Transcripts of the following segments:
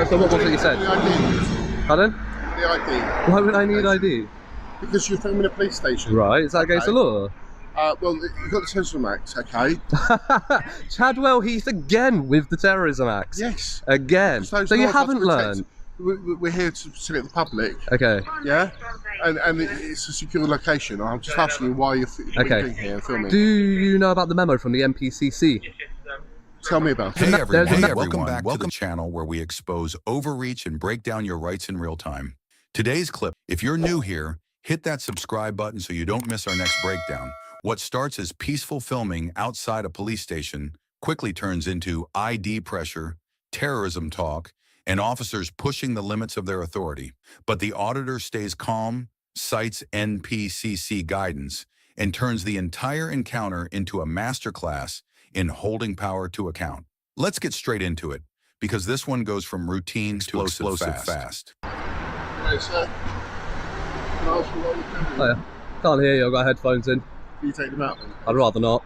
So what was it you said? The ID. Pardon? The ID. Why would I need ID? Because you're filming a police station. Right, is that against the law? Well, you've got the Terrorism Act, okay? Chadwell Heath again with the Terrorism Act. Yes. Again. So you haven't learned. We're here to protect the public. Okay. Yeah? And it's a secure location. I'm just asking you why you're doing here and filming. Do you know about the memo from the NPCC? Tell me about it. Hey everyone, welcome back to the channel where we expose overreach and break down your rights in real time. Today's clip, if you're new here, hit that subscribe button so you don't miss our next breakdown. What starts as peaceful filming outside a police station quickly turns into ID pressure, terrorism talk, and officers pushing the limits of their authority. But the auditor stays calm, cites NPCC guidance, and turns the entire encounter into a masterclass in holding power to account. Let's get straight into it, because this one goes from routine to explosive fast. Hey, sir. Can I ask you what you're filming? Oh, yeah. Can't hear you, I've got headphones in. Can you take them out then? I'd rather not.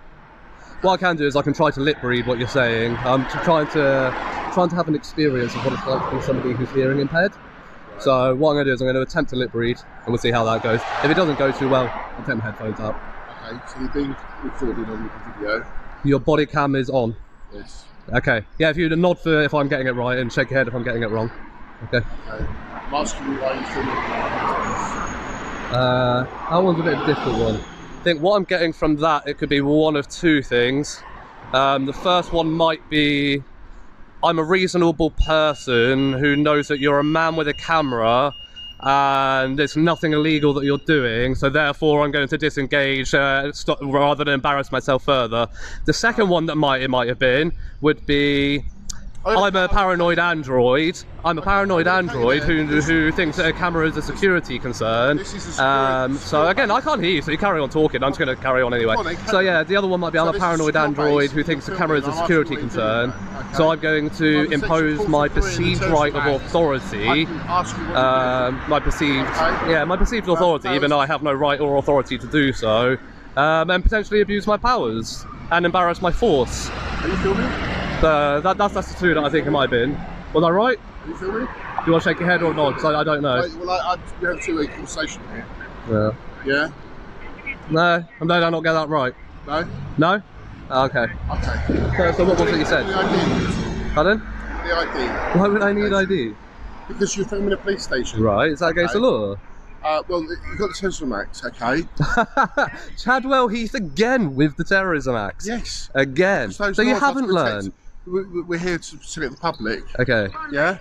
What I can do is I can try to lip read what you're saying. I'm trying to have an experience of what it's like to be somebody who's hearing impaired. So what I'm going to do is I'm going to attempt to lip read and we'll see how that goes. If it doesn't go too well, I'll take my headphones out. Okay, so you're being recorded on the video. Your body cam is on? Yes. Okay. Yeah, if you nod for if I'm getting it right and shake your head if I'm getting it wrong. Okay. Okay. I'm asking you why you're filming. That one's a bit of a difficult one. I think what I'm getting from that, it could be one of two things. The first one might be, I'm a reasonable person who knows that you're a man with a camera and there's nothing illegal that you're doing, so therefore I'm going to disengage rather than embarrass myself further. The second one that it might have been would be, I'm a paranoid android. I'm a paranoid android who thinks that a camera is a security concern. So again, I can't hear you, so you carry on talking. I'm just going to carry on anyway. So yeah, the other one might be I'm a paranoid android who thinks the camera is a security concern. So I'm going to impose my perceived right of authority. My perceived authority, even though I have no right or authority to do so, and potentially abuse my powers and embarrass my force. Are you filming? That's the two that I think it might have been. Was I right? Are you filming? Do you want to shake your head or not? Because I don't know. Well, we have a two-way conversation here. Yeah. Yeah? No, did I not get that right? No? No? Okay. Okay. So what was it you said? The ID. Pardon? The ID. Why would I need ID? Because you're filming a police station. Right, is that against the law? Well, you've got the Terrorism Act, okay? Chadwell Heath again with the Terrorism Act. Yes. Again. So you haven't learned. We're here to protect the public. Okay. Yeah?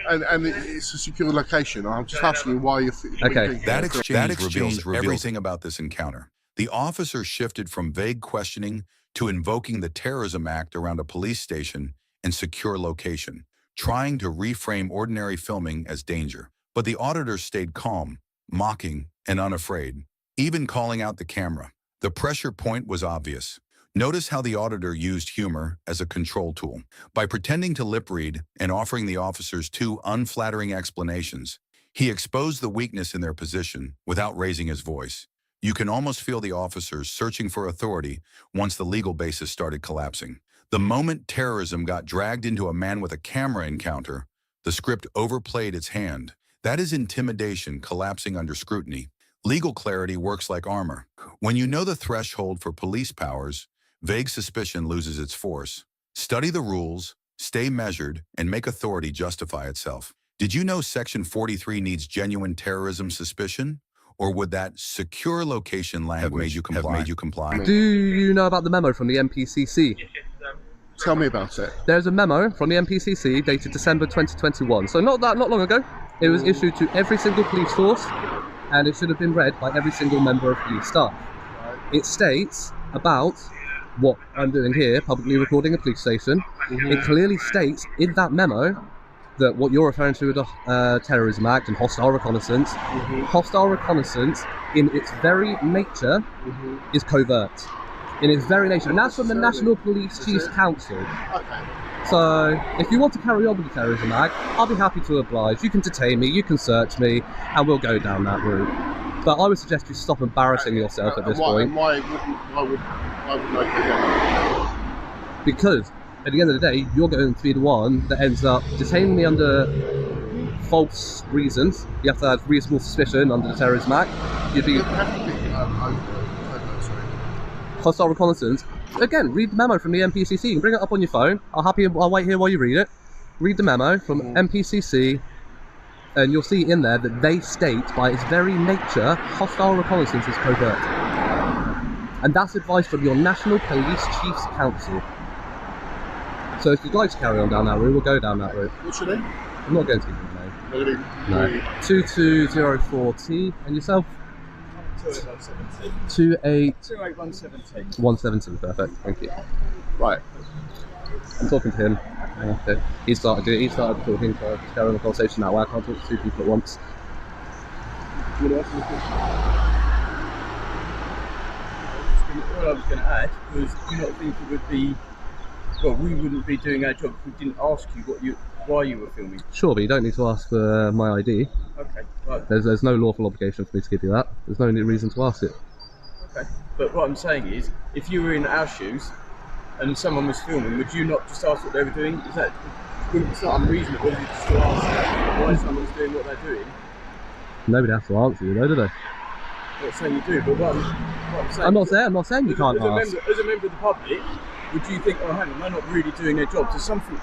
And it's a secure location. I'm just asking you why you're okay. That exchange reveals everything about this encounter. The officer shifted from vague questioning to invoking the Terrorism Act around a police station and secure location, trying to reframe ordinary filming as danger. But the auditor stayed calm, mocking, and unafraid, even calling out the camera. The pressure point was obvious. Notice how the auditor used humor as a control tool. By pretending to lip read and offering the officers two unflattering explanations, he exposed the weakness in their position without raising his voice. You can almost feel the officers searching for authority once the legal basis started collapsing. The moment terrorism got dragged into a man with a camera encounter, the script overplayed its hand. That is intimidation collapsing under scrutiny. Legal clarity works like armor. When you know the threshold for police powers, vague suspicion loses its force. Study the rules, stay measured, and make authority justify itself. Did you know Section 43 needs genuine terrorism suspicion? Or would that secure location language have made you comply? Do you know about the memo from the NPCC? Tell me about it. There's a memo from the NPCC dated December 2021, so not long ago. It was issued to every single police force, and it should have been read by every single member of police staff. It states about what I'm doing here, publicly recording a police station. It clearly states in that memo that what you're referring to with the Terrorism Act and hostile reconnaissance, hostile reconnaissance in its very nature is covert. In its very nature, and that's from the National Police Chiefs Council. So, if you want to carry on with the Terrorism Act, I'll be happy to oblige. You can detain me, you can search me, and we'll go down that route. But I would suggest you stop embarrassing yourself at this point. Why would I do that? Because at the end of the day, you're going to be the one that ends up detaining me under false reasons. You have to have reasonable suspicion under the Terrorism Act. You'd be hostile reconnaissance. Again, read the memo from the NPCC. You can bring it up on your phone. I'll wait here while you read it. Read the memo from NPCC, and you'll see in there that they state, by its very nature, hostile reconnaissance is covert. And that's advice from your National Police Chiefs Council. So if you'd like to carry on down that route, we'll go down that route. What's your name? I'm not going to give you the name. No. 2204T. And yourself? 28117. 117, perfect. Thank you. Right. I'm talking to him. Okay. He started talking, so I'm just carrying on the conversation that way. I can't talk to two people at once. What I was going to add was, do you not think it would be, well, we wouldn't be doing our job if we didn't ask you why you were filming? Sure, but you don't need to ask for my ID. Okay, right. There's no lawful obligation for me to give you that. There's no reason to ask it. Okay, but what I'm saying is, if you were in our shoes and someone was filming, would you not just ask what they were doing? It's not unreasonable just to ask why someone's doing what they're doing. Nobody has to answer you though, do they? I'm not saying you do, but what I'm saying... I'm not saying you can't ask. As a member of the public, would you think, oh hang on, they're not really doing their job? There's something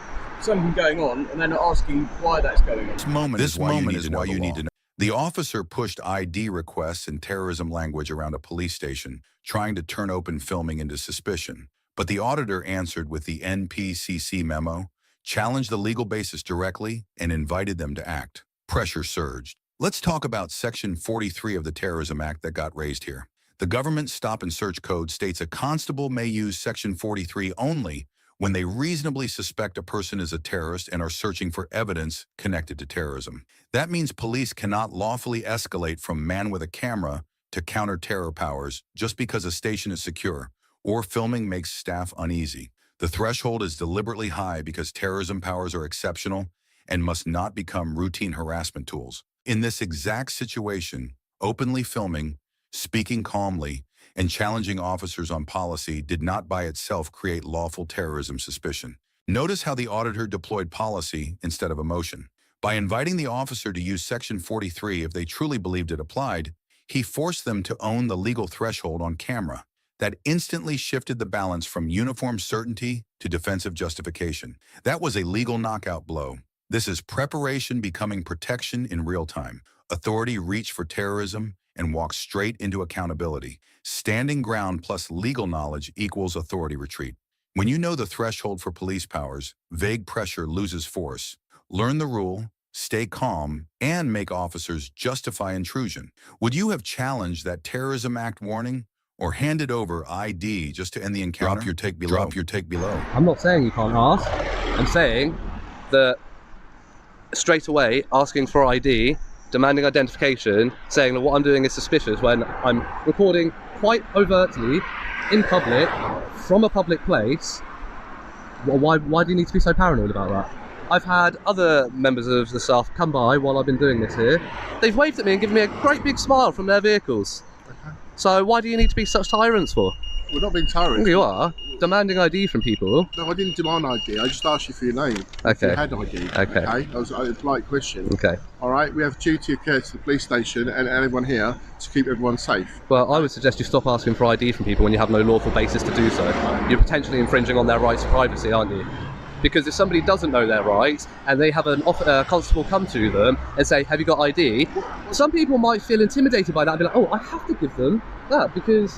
going on and they're not asking why that's going on. This moment is why you need to know. The officer pushed ID requests in terrorism language around a police station, trying to turn open filming into suspicion. But the auditor answered with the NPCC memo, challenged the legal basis directly, and invited them to act. Pressure surged. Let's talk about Section 43 of the Terrorism Act that got raised here. The government stop and search code states a constable may use Section 43 only when they reasonably suspect a person is a terrorist and are searching for evidence connected to terrorism. That means police cannot lawfully escalate from man with a camera to counter-terror powers just because a station is secure or filming makes staff uneasy. The threshold is deliberately high because terrorism powers are exceptional and must not become routine harassment tools. In this exact situation, openly filming, speaking calmly, and challenging officers on policy did not by itself create lawful terrorism suspicion. Notice how the auditor deployed policy instead of emotion. By inviting the officer to use Section 43 if they truly believed it applied, he forced them to own the legal threshold on camera. That instantly shifted the balance from uniform certainty to defensive justification. That was a legal knockout blow. This is preparation becoming protection in real time. Authority reached for terrorism and walked straight into accountability. Standing ground plus legal knowledge equals authority retreat. When you know the threshold for police powers, vague pressure loses force. Learn the rule, stay calm, and make officers justify intrusion. Would you have challenged that Terrorism Act warning or handed over ID just to end the encounter? Drop your take below. Drop your take below. I'm not saying you can't ask. I'm saying that straight away asking for ID, demanding identification, saying that what I'm doing is suspicious when I'm recording quite overtly in public from a public place. Well, why do you need to be so paranoid about that? I've had other members of the staff come by while I've been doing this here. They've waved at me and given me a great big smile from their vehicles. Okay. So why do you need to be such tyrants for? We're not being tyrants. You are. Demanding ID from people. No, I didn't demand ID. I just asked you for your name. Okay. You had ID. Okay. That was a polite question. Okay. All right. We have a duty of care to the police station and everyone here to keep everyone safe. Well, I would suggest you stop asking for ID from people when you have no lawful basis to do so. You're potentially infringing on their rights to privacy, aren't you? Because if somebody doesn't know their rights and they have a constable come to them and say, have you got ID? Some people might feel intimidated by that and be like, oh, I have to give them that because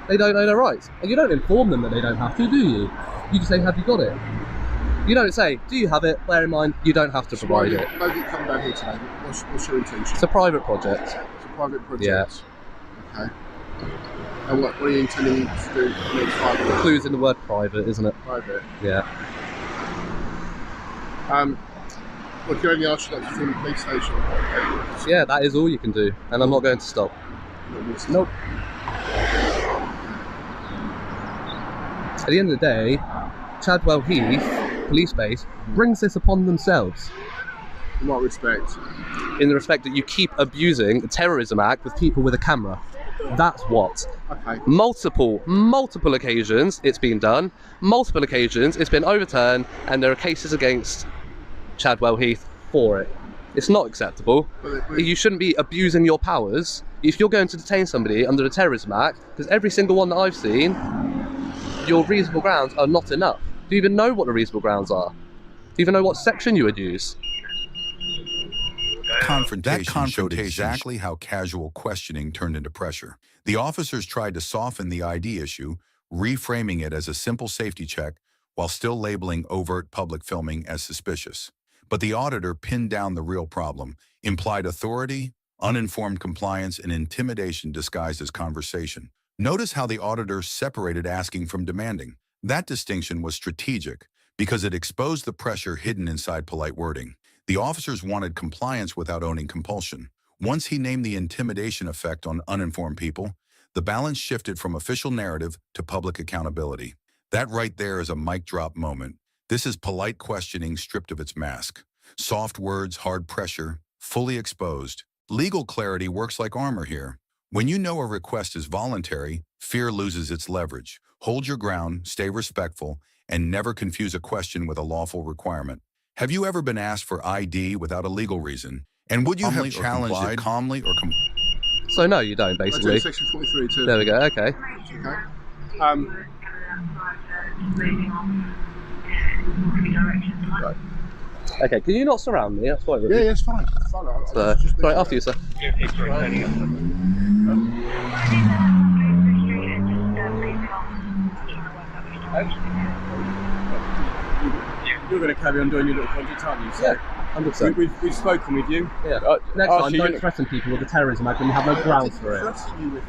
they don't know their rights. And you don't inform them that they don't have to, do you? You just say, have you got it? You don't say, do you have it? Bear in mind, you don't have to provide it. Why did you come down here today? What's your intention? It's a private project. It's a private project? Yeah. Okay. And what are you intending to do in the next 5 years? Clues in the word private, isn't it? Private. Yeah. Well, can only ask you that to film the police station. Yeah, that is all you can do, and I'm not going to stop. Nope. At the end of the day, Chadwell Heath Police Base brings this upon themselves. In what respect? In the respect that you keep abusing the Terrorism Act with people with a camera. That's what. Okay. Multiple occasions it's been done. Multiple occasions it's been overturned, and there are cases against Chadwell Heath for it. It's not acceptable. You shouldn't be abusing your powers. If you're going to detain somebody under the Terrorism Act, because every single one that I've seen, your reasonable grounds are not enough. Do you even know what the reasonable grounds are? Do you even know what section you would use? Confrontation showed exactly how casual questioning turned into pressure. The officers tried to soften the ID issue, reframing it as a simple safety check while still labeling overt public filming as suspicious. But the auditor pinned down the real problem: implied authority, uninformed compliance, and intimidation disguised as conversation. Notice how the auditor separated asking from demanding. That distinction was strategic because it exposed the pressure hidden inside polite wording. The officers wanted compliance without owning compulsion. Once he named the intimidation effect on uninformed people, the balance shifted from official narrative to public accountability. That right there is a mic drop moment. This is polite questioning stripped of its mask. Soft words, hard pressure, fully exposed. Legal clarity works like armor here. When you know a request is voluntary, fear loses its leverage. Hold your ground, stay respectful, and never confuse a question with a lawful requirement. Have you ever been asked for ID without a legal reason? And would you have challenged it calmly or So no, you don't, I do basically. section 43 too. There we go, okay. Okay. Right. Okay, can you not surround me? That's quite rude. Yeah, it's fine. It's fine. Right, after you, sir. You're going to carry on doing your little project, aren't you? So Yeah, 100%. we've spoken with you. Yeah. Next time, don't threaten people with the Terrorism Act when you have no grounds for it.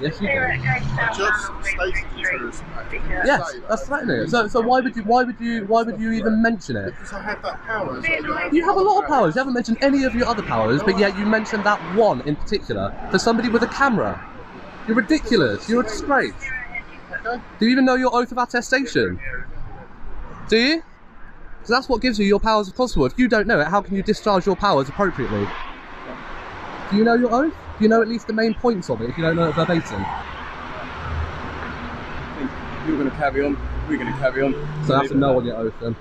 Yes, you do. I just stated the Terrorism Act. Yes, that's threatening it. So why would you even mention it? Because I have that power. You have a lot of powers. You haven't mentioned any of your other powers, but yet you mentioned that one in particular for somebody with a camera. You're ridiculous. You're a disgrace. Do you even know your oath of attestation? Do you? So that's what gives you your powers of constable. If you don't know it, how can you discharge your powers appropriately? Do you know your oath? Do you know at least the main points of it if you don't know it verbatim? You're going to carry on, we're going to carry on. So that's a no on your oath then?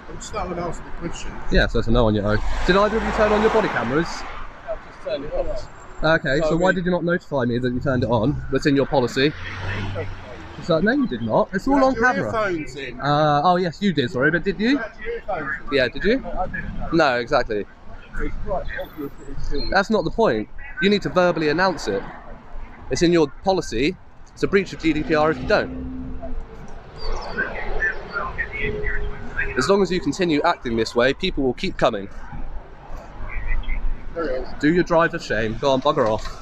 I'm just not going to answer the question. Yeah, so it's a no on your oath. Did either of you turn on your body cameras? I've just turned it off. Okay, so why did you not notify me that you turned it on? That's in your policy. So, no, you did not. It's all on camera. Earphones in. Oh yes, you did. Sorry, but did you? Yeah, did you? No, exactly. It's quite obvious that it's filming. That's not the point. You need to verbally announce it. It's in your policy. It's a breach of GDPR if you don't. As long as you continue acting this way, people will keep coming. Do your drive of shame. Go on, bugger off.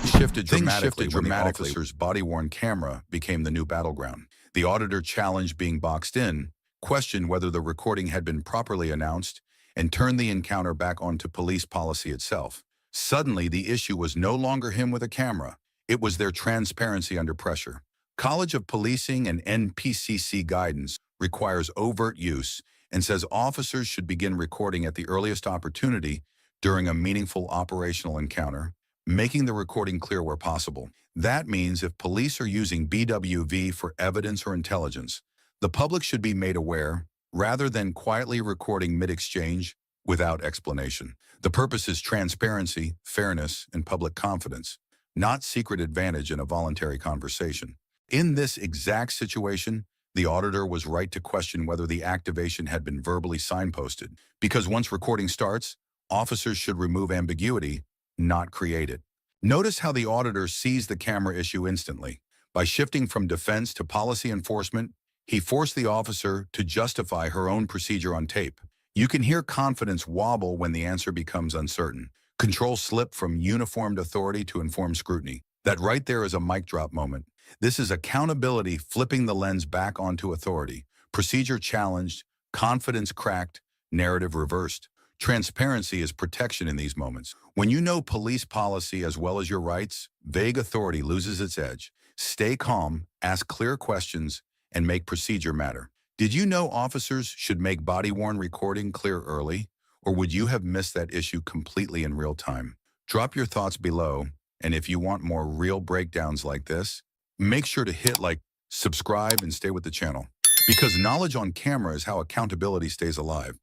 Things shifted dramatically when the officer's body-worn camera became the new battleground. The auditor challenged being boxed in, questioned whether the recording had been properly announced, and turned the encounter back onto police policy itself. Suddenly, the issue was no longer him with a camera. It was their transparency under pressure. College of Policing and NPCC guidance requires overt use and says officers should begin recording at the earliest opportunity during a meaningful operational encounter, making the recording clear where possible. That means if police are using BWV for evidence or intelligence, the public should be made aware rather than quietly recording mid-exchange without explanation. The purpose is transparency, fairness, and public confidence, not secret advantage in a voluntary conversation. In this exact situation, the auditor was right to question whether the activation had been verbally signposted, because once recording starts, officers should remove ambiguity, not create it. Notice how the auditor sees the camera issue instantly. By shifting from defense to policy enforcement, he forced the officer to justify her own procedure on tape. You can hear confidence wobble when the answer becomes uncertain. Control slip from uniformed authority to informed scrutiny. That right there is a mic drop moment. This is accountability flipping the lens back onto authority. Procedure challenged, confidence cracked, narrative reversed. Transparency is protection in these moments. When you know police policy as well as your rights, vague authority loses its edge. Stay calm, ask clear questions, and make procedure matter. Did you know officers should make body-worn recording clear early? Or would you have missed that issue completely in real time? Drop your thoughts below, and if you want more real breakdowns like this, make sure to hit like, subscribe, and stay with the channel. Because knowledge on camera is how accountability stays alive.